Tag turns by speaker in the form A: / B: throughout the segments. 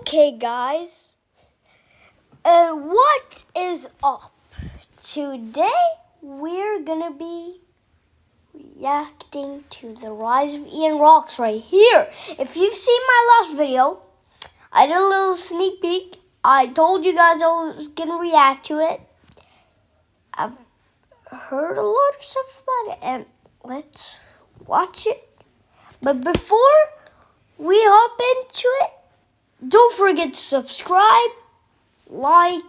A: Okay, guys, what is up? Today we're gonna be reacting to the rise of Ian Rocks right here. If you've seen my last video, I did a little sneak peek. I told you guys I was gonna react to it. I've heard a lot of stuff about it, and let's watch it. But before we hop into it, don't forget to subscribe, like,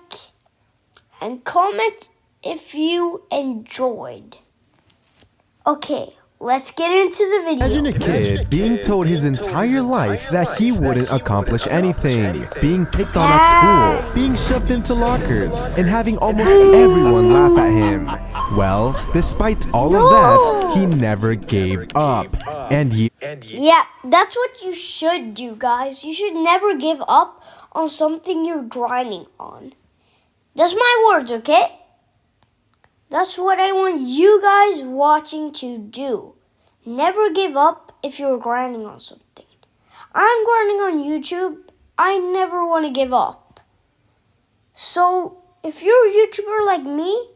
A: and comment if you enjoyed. Okay, let's get into the video.
B: Imagine a kid being told his entire life that he wouldn't accomplish anything, being picked on at school, being shoved into lockers, and having almost everyone laugh at him. Well, despite all of that, he never gave up.
A: Yeah, that's what you should do, guys. You should never give up on something you're grinding on. That's my words, okay? That's what I want you guys watching to do. Never give up if you're grinding on something. I'm grinding on YouTube. I never want to give up. So, if you're a YouTuber like me,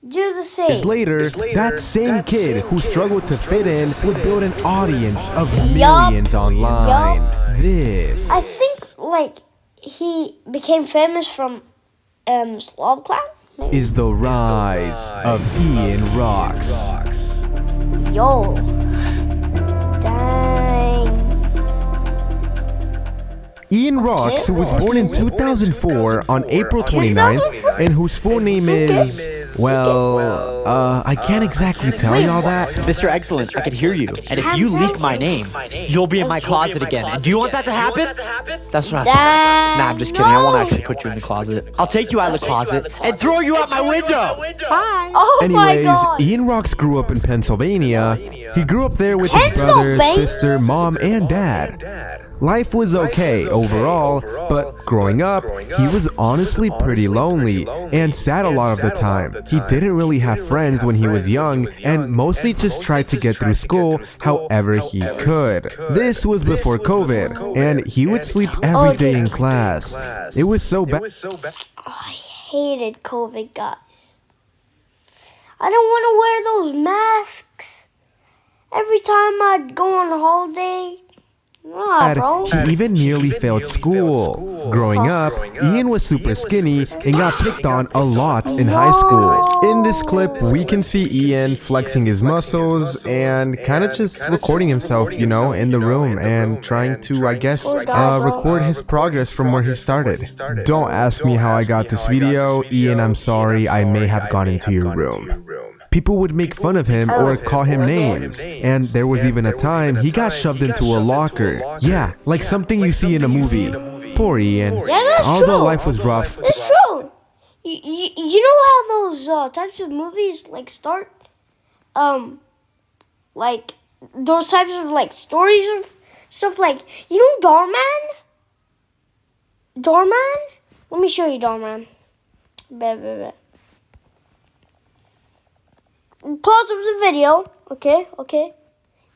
A: do the same.
B: Years later, that same kid who struggled to fit in would build an audience of millions online.
A: I think, he became famous from Slurpy.
B: Is the rise of Ian Rocks.
A: Yo. Dang.
B: Ian Rocks, who was born in 2004 on April 29th, and whose full name is, well, I can't exactly tell y'all that.
C: Mr. Excellent, I can hear you. And if you leak my name, you'll be in my closet again. And do you want that to happen? That's what I thought. Nah, I'm just kidding. I won't actually put you in the closet. I'll take you out of the closet and throw you out my window.
A: Bye. Oh
B: Anyways,
A: my God.
B: Ian Rocks grew up in Pennsylvania. He grew up there with his brother, sister, mom, and dad. Life was okay overall, but growing up, he was honestly pretty lonely and sad a lot of the time. He didn't really have friends when he was young and mostly just tried to get through school however he could. This was before COVID, and he would sleep every day in class. It was so bad.
A: I hated COVID, guys. I don't want to wear those masks every time I'd go on a holiday. Nah, bro.
B: He even nearly failed school. Growing up, Ian was super skinny and got picked on a lot in high school. In this clip, we can see Ian flexing his muscles and kind of just recording himself, you know, in the room and trying to, I guess, record his progress from where he started. Don't ask me how I got this video. Ian, I'm sorry, I may have gone into your room. People would make fun of him or call him names, and there was even a time he got shoved into a locker. Yeah, like something you see in a movie. Poor Ian.
A: Yeah, that's
B: Although
A: true.
B: life was rough.
A: It's true. You know how those types of movies start? Like those types of stories of stuff Doorman? Doorman? Let me show you Doorman. Pause of the video. Okay.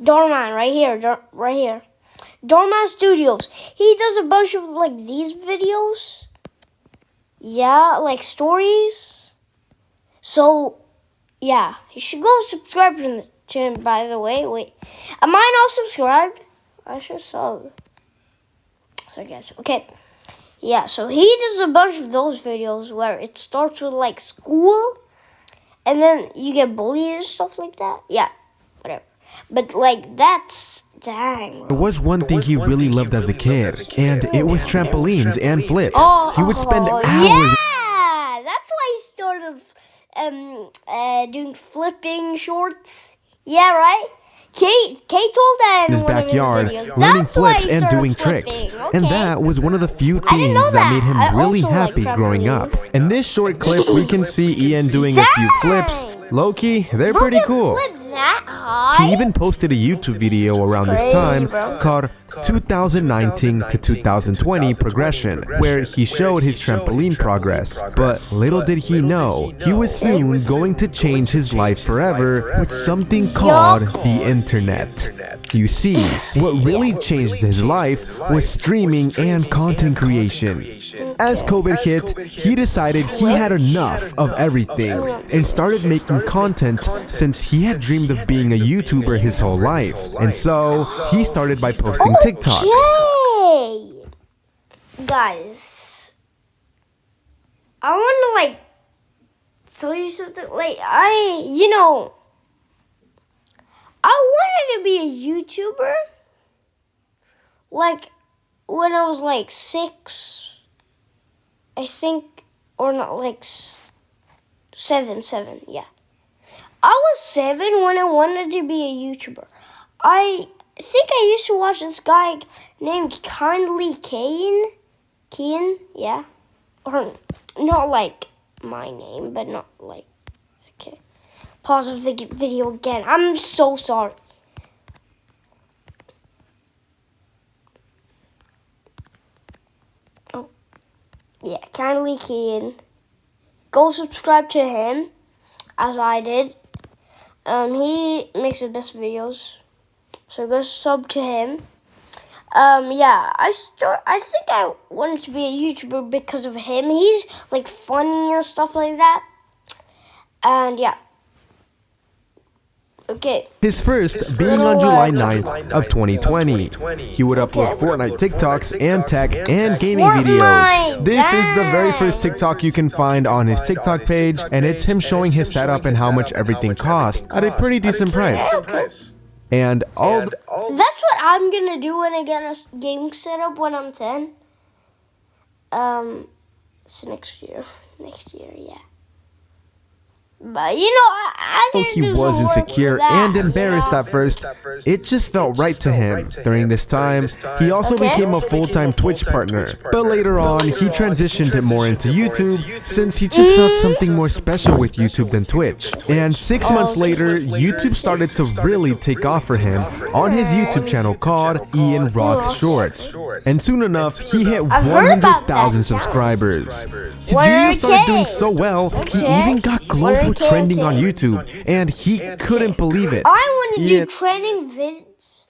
A: Doorman, right here. Doorman Studios. He does a bunch of these videos. Yeah, stories. So, yeah, you should go subscribe to him, by the way. Wait, am I not subscribed? I should sub. So, guys, okay. Yeah, so he does a bunch of those videos where it starts with school. And then you get bullied and stuff like that. Yeah, whatever. But that's dang. Bro.
B: There was one thing he really loved as a kid, and it was trampolines and flips. He would spend hours.
A: Yeah, that's why he started doing flipping shorts. Yeah, right. Kate told that
B: in his backyard, learning flips and doing tricks. And that was one of the few things that made him really happy growing up. In this short clip, we can see Ian doing a few flips. Low-key, they're pretty cool. He even posted a YouTube video around this time called 2019 to 2020 Progression, where he showed his trampoline progress. But little did he know, he was soon going to change his life forever with something called the internet. You see, what really changed his life was streaming and content creation. As COVID hit, he decided he had enough of everything and started making content since he had dreamed of being a YouTuber his whole life. And so, he started by posting TikToks.
A: Okay. Guys, I want to tell you something. I wanted to be a YouTuber when I was 6, I think, or not, 7, yeah. I was 7 when I wanted to be a YouTuber. I think I used to watch this guy named Kindly Kane, yeah. Or not like my name, but not like, okay. Pause the video again. I'm so sorry. Oh, yeah, Kindly Kane. Go subscribe to him, as I did. He makes the best videos, so go sub to him. Yeah, I think I wanted to be a YouTuber because of him. He's funny and stuff like that. And yeah. Okay.
B: His first being on July 9th of 2020. He would upload Fortnite TikToks and tech and gaming videos. This is the very first TikTok you can find on his TikTok page, and it's him showing his setup and how much everything cost at a pretty decent price. And that's
A: what I'm gonna do when I get a game set up when I'm 10. So next year, yeah. But I
B: he was insecure and embarrassed at first, it just felt right to him. During this time, he also became a full-time Twitch partner. But later on, he transitioned it more into YouTube since he just felt something more special with YouTube than Twitch. And 6 months later, YouTube started to really take off for him on his YouTube channel called Ian Rocks Shorts. And soon enough, he hit 100,000 subscribers. His videos started doing so well, he even got global trending on YouTube, and he couldn't believe it.
A: I want to do trending vids,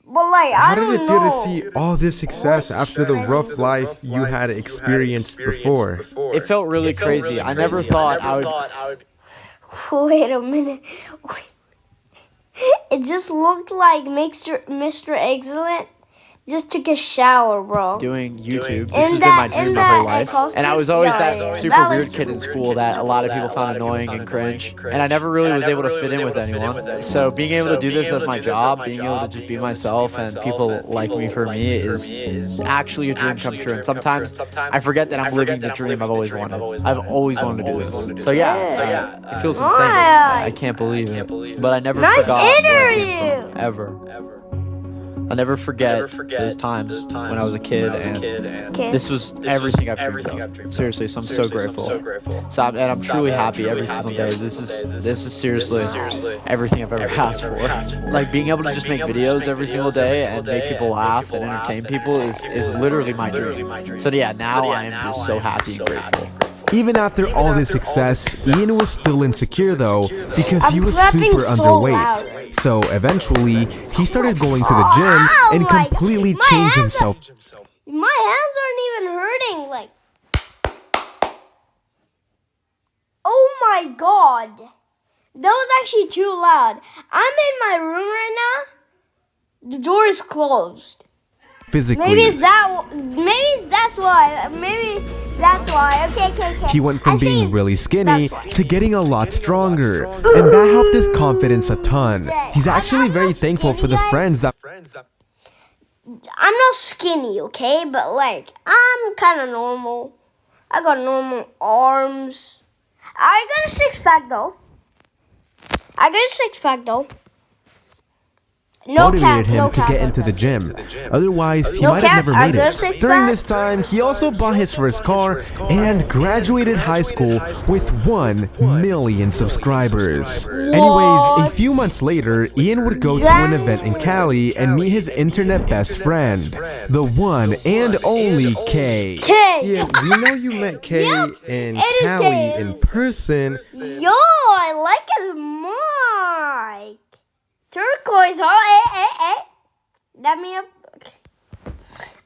A: but
B: how did it feel to see all this success after the rough life you had experienced before?
C: It felt really crazy. I never thought I would.
A: Wait a minute. It just looked like Mr. Excellent just took a shower, bro.
C: Doing YouTube. This has been my dream my whole life. And I was always that super weird kid in school that a lot of people found annoying and cringe. And I never really was able to fit in with anyone. So being able to do this as my job, being able to just be myself and people like me for me is actually a dream come true. And sometimes I forget that I'm living the dream I've always wanted. I've always wanted to do this. So yeah, it feels insane. I can't believe it. But I never forgot where I came from, ever. I'll never forget those times when I was a kid, and this was everything I've dreamed of. Seriously, so I'm so grateful. And I'm truly happy every single day. This is seriously everything I've ever asked for. Like being able to just make videos every single day and make people laugh and entertain people is literally my dream. So yeah, now I am just so happy and grateful.
B: Even after all this success, Ian was still insecure though, because he was super underweight. So eventually, he started going to the gym and completely changed himself.
A: My hands aren't even hurting, oh my god. That was actually too loud. I'm in my room right now. The door is closed.
B: Physically.
A: Maybe that's why. Okay.
B: He went from being really skinny to getting a lot stronger, and that helped his confidence a ton. He's actually very thankful for the friends that...
A: I'm not skinny, okay? But I'm kind of normal. I got normal arms. I got a six-pack though.
B: Motivated him to get into the gym. Otherwise, he might have never made it. During this time, he also bought his first car and graduated high school with 1 million subscribers. Anyways, a few months later, Ian would go to an event in Cali and meet his internet best friend, the one and only Kay.
D: Yeah, we know you met Kay in Cali in person.
A: Yo, I like his mic. Turquoise. Oh, Let me up. Okay.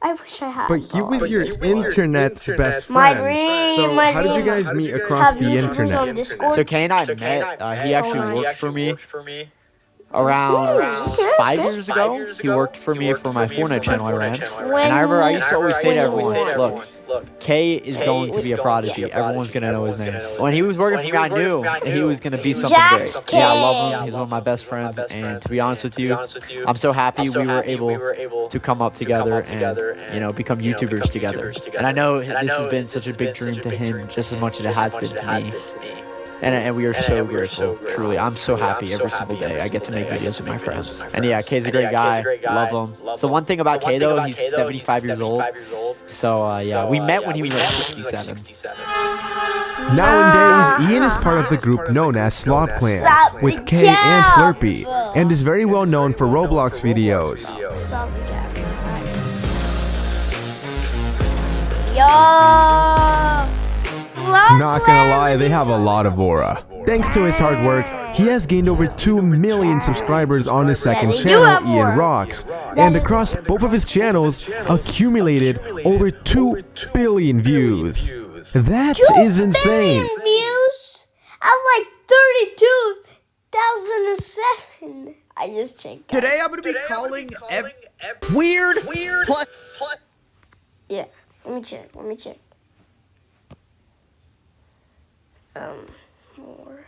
A: I wish I had.
D: But he was your internet's best
A: My
D: friend.
A: dream.
D: So
A: my
D: how did you
A: dream.
D: guys meet across
A: Have
D: the
A: YouTubers on
D: internet?
A: Discord?
C: So Kay and I met. He actually worked for me around 5 years ago. He worked for me for my Fortnite channel I ran. And I remember I used to always say to everyone, look, Kay is going to be a prodigy. Everyone's going to know his name. When he was working for me, I knew that he was going to be something great. Yeah, I love him. He's one of my best friends. And to be honest with you, I'm so happy we were able to come up together and, you know, become YouTubers together. And I know this has been such a big dream to him just as much as it has been to me. And we are so grateful, truly. I'm so happy every single day I get to make videos with my friends. And yeah, Kay's a great guy. Love him. So one thing about Kay, though, he's 75 years old. So yeah, we met when he was like 67.
B: Nowadays, Ian is part of the group known as Slop Clan, with Kay and Slurpy, and is very well known for Roblox videos. Not gonna lie, they have a lot of aura. Thanks to his hard work, he has gained over 2 million subscribers on his second channel, Ian Rocks, and across both of his channels, accumulated over 2 billion views. That is insane.
A: Views? I'm like 32,007. I just checked.
E: Today I'm gonna be calling weird.
A: Yeah, let me check. More.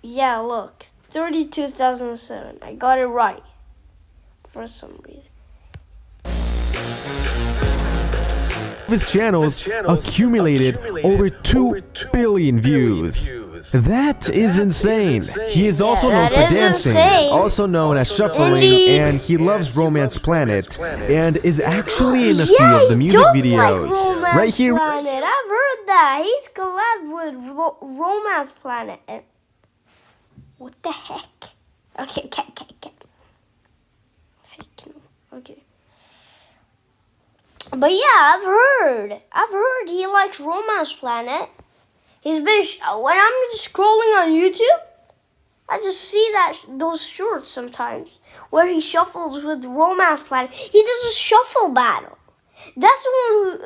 A: Yeah, look, 32,007. I got it right for some reason.
B: His channels accumulated over 2 billion views. That is insane. He is also known for dancing, also known as shuffling, and he loves Romance Planet, and is actually in a few of the music videos.
A: Like
B: right here.
A: Planet. I've heard that. He's collabed with Romance Planet. And what the heck? Okay. Okay. But yeah, I've heard he likes Romance Planet. He's been when I'm just scrolling on YouTube, I just see those shorts sometimes where he shuffles with Romance Planet. He does a shuffle battle. That's the one who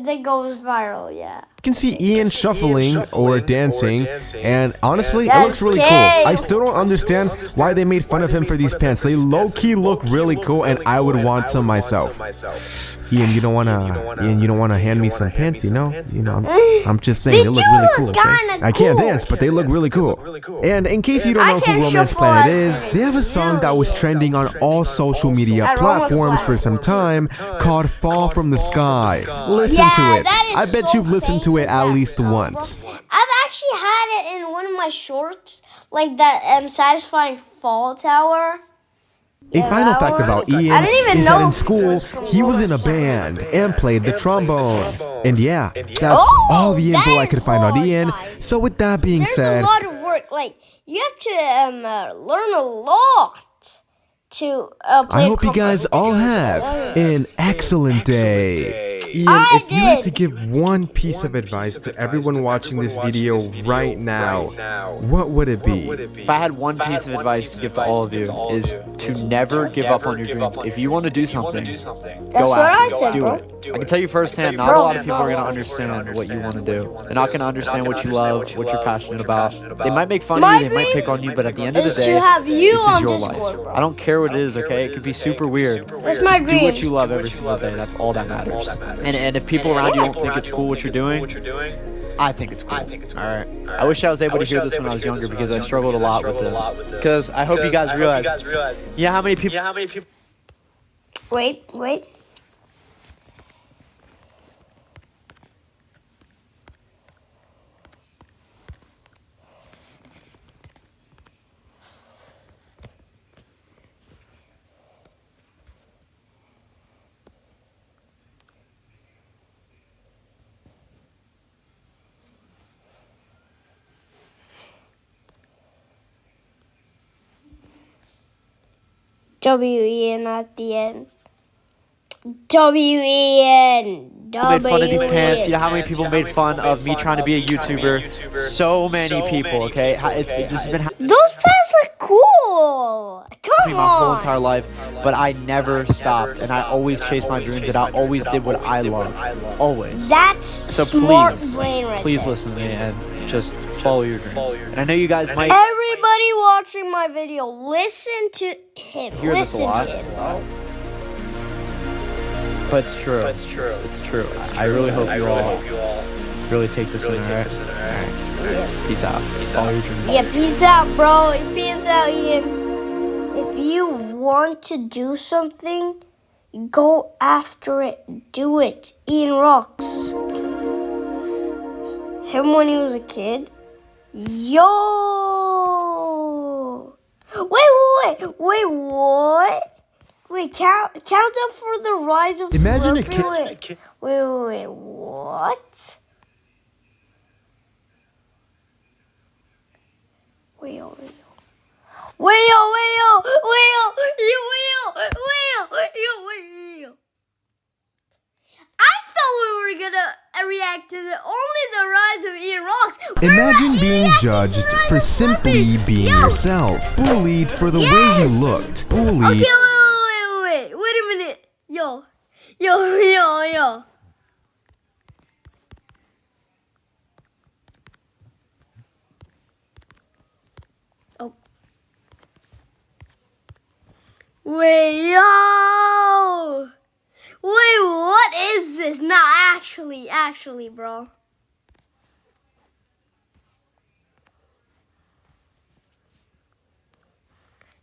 A: that goes viral. Yeah.
B: You can see Ian shuffling or dancing, and honestly, it looks really cool. I still don't understand why they made fun of him for these pants. They low-key look really cool, and I would want some myself. Ian, you don't wanna hand me some pants, you know? I'm just saying, they look really cool. Okay? I can't dance, but they look really cool. And in case you don't know who Romance Planet is, they have a song that was trending on all social media platforms for some time called "Fall from the Sky." Listen to it. I bet you've listened to it at least once.
A: I've actually had it in one of my shorts, like that Satisfying Fall Tower.
B: A final fact about Ian is that in school, he was in a band and played the trombone. And yeah, that's all the info I could find on Ian. So with that being said,
A: there's a lot of work. Like, you have to learn a lot to play
B: I hope you guys all have an excellent day.
D: Ian, if you had to give one piece of advice to everyone watching this video right now, what would it be?
C: If I had one piece of advice to give to all of you, is to never give up on your dreams. If you want to do something, go after it. Do it. I can tell you firsthand, not a lot of people are going to understand what you want to do. They're not going to understand what you love, what you're passionate about. They might make fun of you, they might pick on you, but at the end of the day, this is your life. I don't care what it is, okay? It could be super weird.
A: That's my dream.
C: Do what you love every single day. That's all that matters. And if people around you don't think it's cool what you're doing, I think it's cool. Alright. I wish I was able to hear this when I was younger because I struggled a lot with this. Because I hope you guys realize. Yeah, how many people?
A: Wait. W-E-N at the end. W-E-N.
C: made fun of these pants. You know how many people made fun of me trying to be a YouTuber? So many people, okay? This has been
A: Those pants look cool. Come
C: my whole
A: on.
C: entire life, but I never stopped, and I always chased my dreams, and I always did what I loved. Always.
A: That's
C: So
A: smart
C: please,
A: brain right
C: please
A: there.
C: listen to me and just follow your dreams. And I know you guys might
A: Everybody watching my video, listen to him.
C: hear this a
A: Listen
C: lot,
A: to him, bro.
C: but it's true. It's true. I really hope you all really take this in, alright? Alright. Peace out. Follow your dreams.
A: Yeah, peace out, bro. Peace out, Ian. If you want to do something, go after it. Do it. Ian rocks. Him when he was a kid. Yo. Wait, what? Wait, count up for the rise of
B: Imagine a
A: Slurpy.
B: kid-
A: Wait, what? Wait. I thought we were gonna react to only the rise of Ian Rocks. We're
B: Imagine
A: not
B: being
A: reacting
B: judged
A: to the rise
B: for
A: of
B: simply
A: Slurpy.
B: being
A: Yo.
B: yourself, bullied for the way
A: Yes.
B: you looked,
A: Okay,
B: bullied.
A: wait a minute. Yo. Oh. Wait, yo. Wait, what is this? No, actually, bro.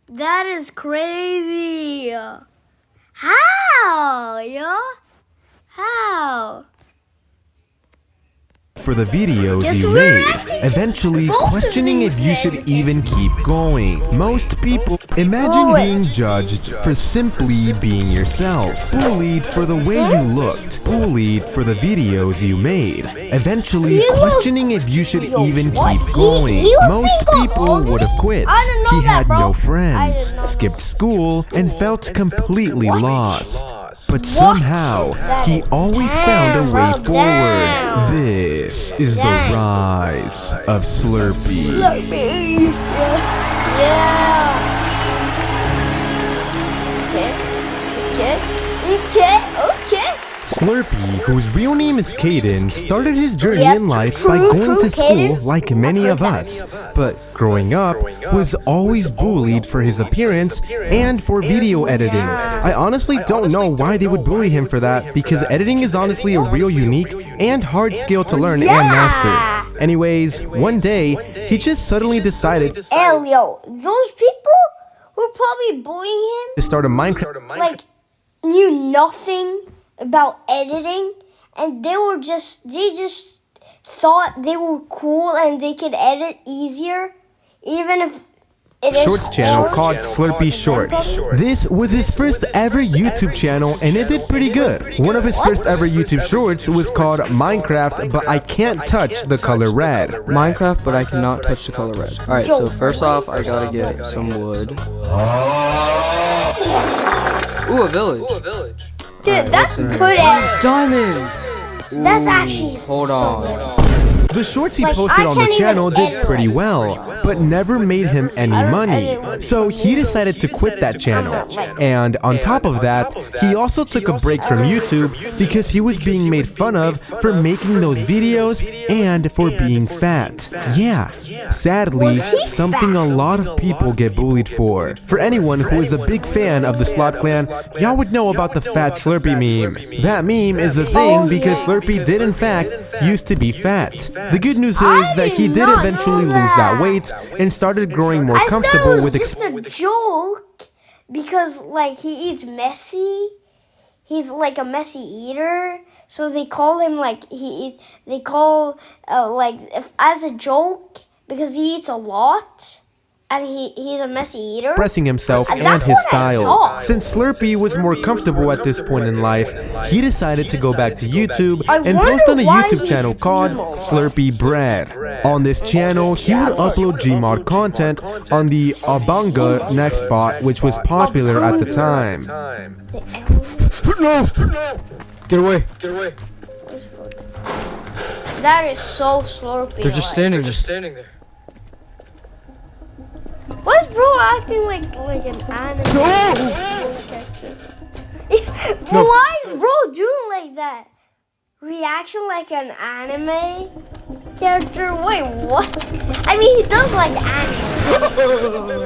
A: That is crazy. How, yo? How?
B: For the videos
A: Guess
B: you
A: we're
B: made,
A: acting
B: eventually
A: both of
B: questioning
A: these
B: if you should
A: things.
B: even keep going. Most people imagine being judged for simply being yourself, bullied for the way you looked, bullied for the videos you made, eventually
A: You look-
B: questioning if you should
A: Yo,
B: even
A: what?
B: keep going.
A: He was
B: Most
A: being
B: people
A: ugly?
B: would have quit.
A: I didn't know
B: He
A: that,
B: had
A: bro.
B: no
A: I
B: friends,
A: didn't know.
B: skipped school, and felt completely lost. But
A: What?
B: somehow, he always found a way
A: Damn, bro,
B: forward.
A: damn.
B: This is the
A: Damn.
B: rise of Slurpy.
A: Slurpy. Yeah. Okay.
B: Slurpy, whose real name is Caden, started his journey
A: Yep,
B: in life
A: true,
B: by going to
A: true,
B: school
A: Caden.
B: like many
A: I've
B: of
A: heard
B: us. But growing up, was always bullied for his appearance and for video editing. I honestly don't know why they would bully him for that, because editing is honestly a real unique and hard skill to learn and master. Anyways, one day, he just suddenly decided
A: Elio, those people who were probably bullying him,
B: to start a Minecraft.
A: like, knew nothing about editing, and they just thought they were cool and they could edit easier, even if it is
B: Shorts channel
A: hard.
B: called Slurpy Shorts. This was his first ever YouTube channel and it did pretty good. One of his first ever YouTube shorts was called Minecraft, but I can't touch the color red.
F: Minecraft, but I cannot touch the color red. Alright, so first off, I gotta get some wood. Ooh, a village.
A: Dude, that's good edit.
F: Diamond!
A: That's actually
F: Hold on.
B: The shorts he
A: Like,
B: posted
A: I
B: on the
A: can't even
B: channel did
A: edit
B: pretty
A: it.
B: well, but never made him any money. So he decided to quit that channel. And on top of that, he also took a break from YouTube because he was being made fun of for making those videos and for being fat. Yeah, sadly,
A: Was he
B: something a
A: fat?
B: lot of people get bullied for. For anyone who is a big fan of the Slop Clan, y'all would know about the fat Slurpy meme. That meme is a thing because Slurpy did in fact used to be fat. The good news is that he did eventually lose that weight and started growing more
A: I thought
B: comfortable
A: it was
B: with
A: just a joke because, like, he eats messy. He's like a messy eater, so they call him like they call as a joke because he eats a lot and he's a messy eater.
B: expressing himself
A: That's
B: and his
A: what I
B: style.
A: thought.
B: Since Slurpy was more comfortable at this point in life, he decided to go back to YouTube
A: I
B: and post on a
A: wonder why
B: YouTube
A: he's
B: channel called
A: emo.
B: Slurpy Bread. On this channel, he would upload Gmod content on the Abanga next bot, which was popular at the time.
F: No! Get away.
A: That is so Slurpy.
F: They're just standing there.
A: Why is bro acting like an anime character? Why is bro doing like that? Reaction like an anime character? Wait, what? I mean, he does like anime.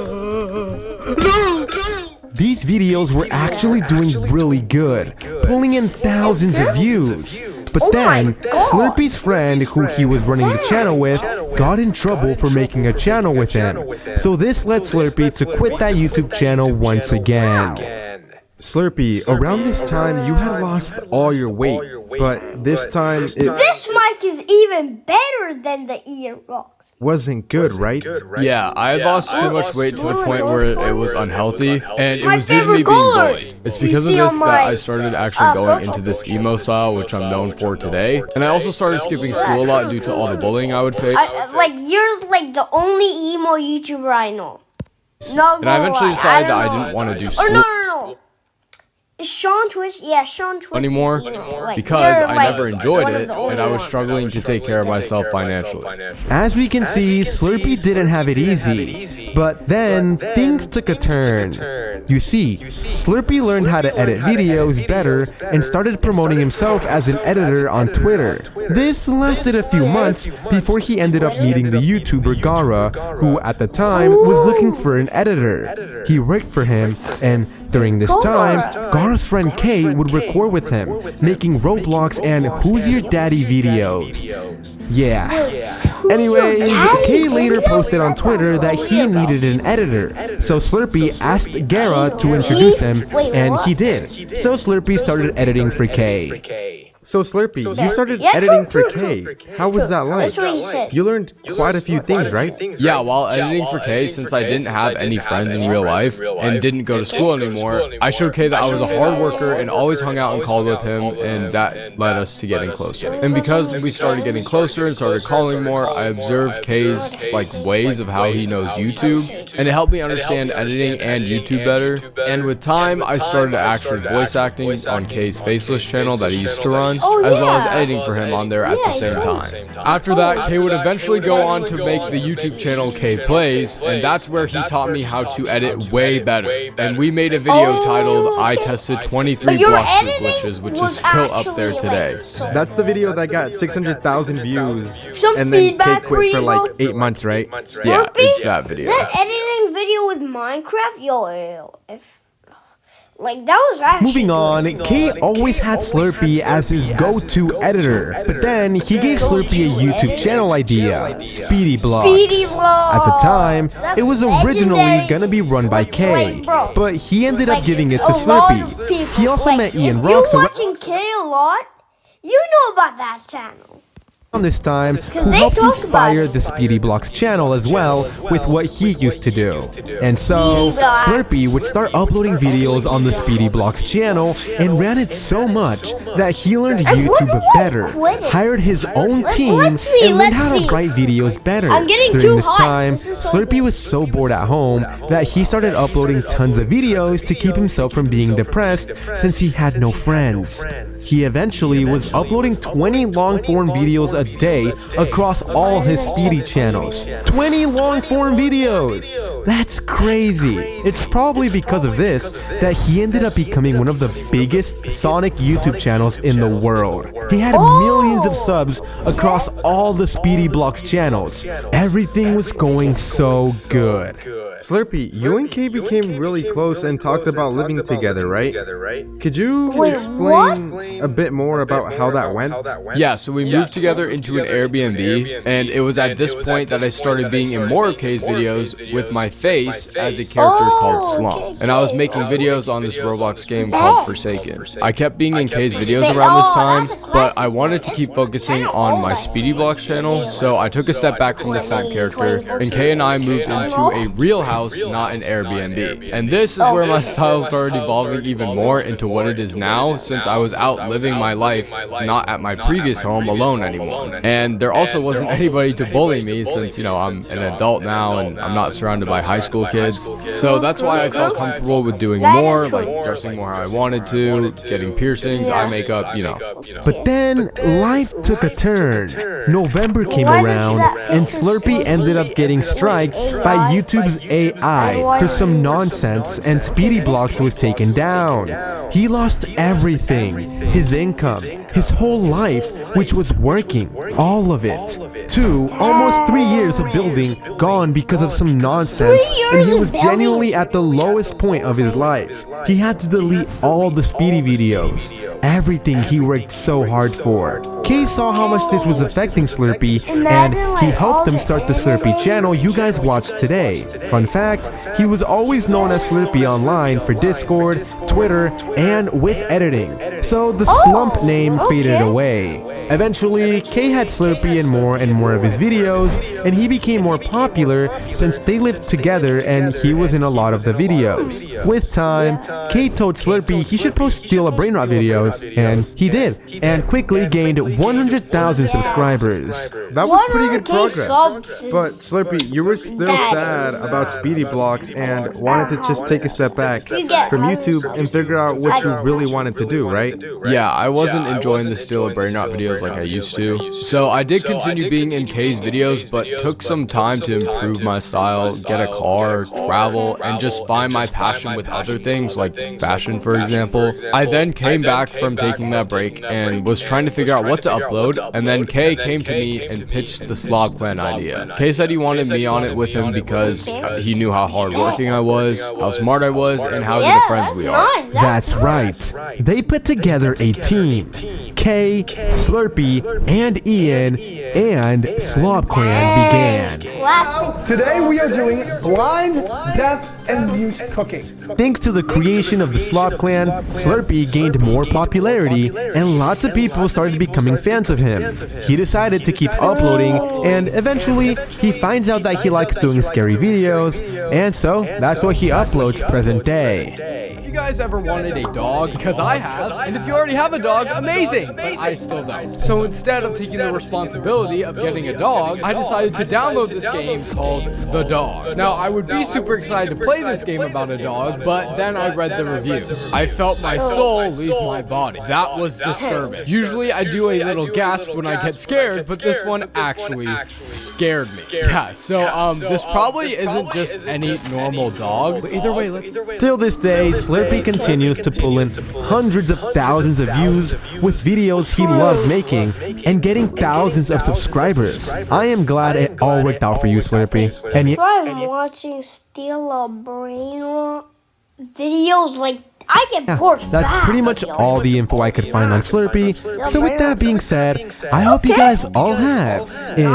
B: These videos were actually doing really good, pulling in thousands of views. But then, Slurpy's friend, who he was running the channel with, got in trouble for making a channel with him. So this led Slurpy to quit that YouTube channel once again.
D: Slurpy, around this time you had lost all your weight, but this time it
A: This mic is even better than the Ian Rocks.
D: wasn't good, right?
G: Yeah, I had lost too much weight to the point where it was unhealthy, and it
A: My
G: was due to me
A: favorite
G: being
A: colors.
G: bullied. It's
A: We
G: because of
A: see
G: this
A: on
G: that
A: my,
G: I started actually going into this emo style, which I'm known for today. And I also started skipping school a lot due to all the bullying I would face.
A: Like, you're like the only emo YouTuber I know. No,
G: And I eventually decided that I didn't want to do
A: Or
G: school
A: no. Is Sean Twitch? Yeah, Sean Twitch.
G: anymore
A: Like,
G: because
A: you're,
G: I
A: like,
G: never enjoyed
A: one of
G: it,
A: the
G: and I was
A: only
G: struggling to take care of myself financially.
B: As we can see, Slurpy didn't have it easy. But then, things took a turn. You see, Slurpy learned how to edit videos better and started promoting himself as an editor on Twitter. This lasted a few months before he ended up meeting the YouTuber Gara, who at the time was looking for an editor. He worked for him, and during this time, Gara's friend Kay would record with him, making Roblox and Who's Your Daddy videos. Yeah. Anyways, Kay later posted on Twitter that he needed an editor, so Slurpy asked Gara to introduce him, and he did. So Slurpy started editing for Kay.
D: So Slurpy, you started
A: Yeah,
D: editing
A: true,
D: for
A: true,
D: Kay. How was that like?
A: That's what he said.
D: You learned quite a few things, right?
G: Yeah, while editing for Kay, since I didn't have any friends in real life and didn't go to school anymore, I showed Kay that I was a hard worker and always hung out and called with him, and that led us to getting closer. And because we started getting closer and started calling more, I observed Kay's ways of how he knows YouTube, and it helped me understand editing and YouTube better. And with time, I started actually voice acting on Kay's faceless channel that he used to run, as well as editing for him on there at the same time. After that, Kay would eventually go on to make the YouTube channel Kay Plays, and that's where he taught me how to edit way better. And we made a video titled I tested 23 block streak glitches, which is still up there today.
D: That's the video that got 600,000 views,
A: Some
D: and then Kay
A: feedback
D: quit for
A: you,
D: like
A: bro?
D: 8 months, right?
G: Yeah, it's that video.
A: That editing video with Minecraft, yo, that was actually
B: Moving on,
A: good.
B: Kay always had Slurpy as his go-to editor, but then he gave Slurpy a YouTube channel idea, Speedy Blocks.
A: Speedy Blocks.
B: At the time, it was originally
A: legendary.
B: gonna be run by Kay,
A: Like, bro,
B: but he ended up giving it to
A: a lot of
B: Slurpy.
A: people-
B: He also met Ian
A: if
B: Rocks
A: you're
B: around
A: watching Kay a lot, you know about that channel.
B: this time, who
A: they
B: helped
A: talk
B: inspire
A: about it.
B: the Speedy Blocks channel as well with what he used to do. And so,
A: Speedy Blocks.
B: Slurpy would start uploading videos on the Speedy Blocks channel and ran it so much that he learned YouTube
A: why
B: better,
A: quit it?
B: hired his own team,
A: let's see,
B: and learned
A: let's
B: how to
A: see.
B: write videos better.
A: I'm getting
B: During
A: too
B: this
A: hot.
B: time,
A: This is so
B: Slurpy was so bored at home that he started uploading tons of videos to keep himself from being depressed since he had no friends. He eventually was uploading 20 long-form videos a day across all his Speedy channels. 20 long-form videos! That's crazy. It's probably because of this that he ended up becoming one of the biggest Sonic YouTube channels in the world. He had millions of subs across all the Speedy Blocks channels. Everything was going so good.
D: Slurpy, you and Kay became really close and talked about living together, right? Could you explain a bit more about how that went?
G: Yeah, so we moved together into an Airbnb, and it was at this point that I started being in more of Kay's videos with my face as a character called Slump. And I was making videos on this Roblox game called Forsaken. I kept being in Kay's videos around this time, but I wanted to keep focusing on my Speedy Blocks channel, so I took a step back from the Slump character, and Kay and I moved into a real house house, not an Airbnb. And this is where my style started evolving even more into what it is now, since I was out living my life, not at my previous home alone anymore. And there also wasn't anybody to bully me, since, you know, I'm an adult now and I'm not surrounded by high school kids. So that's why I felt comfortable with doing more, like dressing more how I wanted to, getting piercings, eye makeup, you know.
B: But then life took a turn. November came around and Slurpy ended up getting striked by YouTube's AI for some nonsense, and Speedy Blocks was taken down. He lost everything, his income, his whole life, which was working, all of it. Almost 3 years of building gone because of some nonsense, and he was genuinely at the lowest point of his life. He had to delete all the Speedy videos, everything he worked so hard for. Kay saw how much this was affecting Slurpy, and he helped him start the Slurpy channel you guys watched today. Fun fact, he was always known as Slurpy online for Discord, Twitter, and with editing, so the slump name faded away. Eventually, Kay had Slurpy in more and more of his videos, and he became more popular since they lived together and he was in a lot of the videos. With time, Kay told Slurpy he should post Steal a Brainrot videos, and he did, and quickly gained 100,000 subscribers.
D: That was pretty good progress. But Slurpy, you were still sad about Speedy Blocks and wanted to just take a step back from YouTube and figure out what you really wanted to do, right?
G: Yeah, I wasn't enjoying the Steal a Brainrot videos like I used to. So I did continue being in Kay's videos, but took some time to improve my style, get a car, travel, and just find my passion with other things like fashion, for example. I then came back from taking that break and was trying to figure out what to upload, and then Kay came to me and pitched the Slob Clan idea. Kay said he wanted me on it with him because he knew how hardworking I was, how smart I was, and how good of friends we are.
B: That's right. They put together a team. Kay, Slurpy, and Ian, and Slob Clan began.
H: Today we are doing blind, deaf, and mute cooking.
B: Thanks to the creation of the Slob Clan, Slurpy gained more popularity, and lots of people started becoming fans of him. He decided to keep uploading, and eventually, he finds out that he likes doing scary videos, and so that's what he uploads present day.
G: You guys ever wanted a dog? Because I have, and if you already have a dog, amazing, but I still don't. So instead of taking the responsibility of getting a dog, I decided to download this game called The Dog. Now, I would be super excited to play this game about a dog, but then I read the reviews. I felt my soul leave my body. That was disturbing. Usually I do a little gasp when I get scared, but this one actually scared me. Yeah, so this probably isn't just any normal dog, but either way, let's...
B: Till this day, Slurpy continues to pull in hundreds of thousands of views with videos he loves making and getting thousands of subscribers. I am glad it all worked out for you, Slurpy. And
A: I'm watching Steal a Brainrot videos, like I get bored fast.
B: That's pretty much all the info I could find on Slurpy. So with that being said, I hope you guys all have an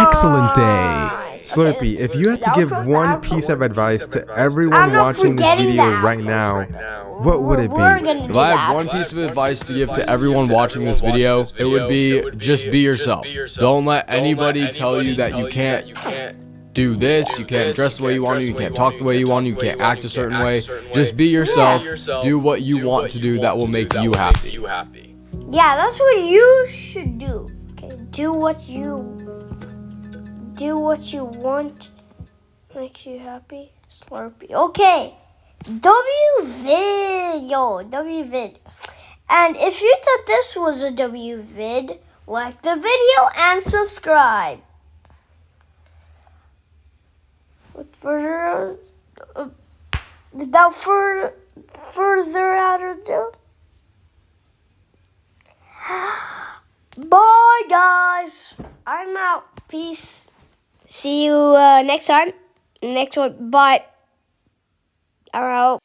B: excellent day.
D: Slurpy, if you had to give one piece of advice to everyone watching this video right now, what would it be?
G: If I had one piece of advice to give to everyone watching this video, it would be just be yourself. Don't let anybody tell you that you can't do this, you can't dress the way you want to, you can't talk the way you want to, you can't act a certain way. Just be yourself, do what you want to do that will make you happy.
A: Yeah, that's what you should do. Okay, do what you want, makes you happy. Slurpy. Okay, WVid, WVid. And if you thought this was a WVid, like the video and subscribe. Without further ado, bye guys. I'm out. Peace. See you next time. Next one. Bye. I'm out.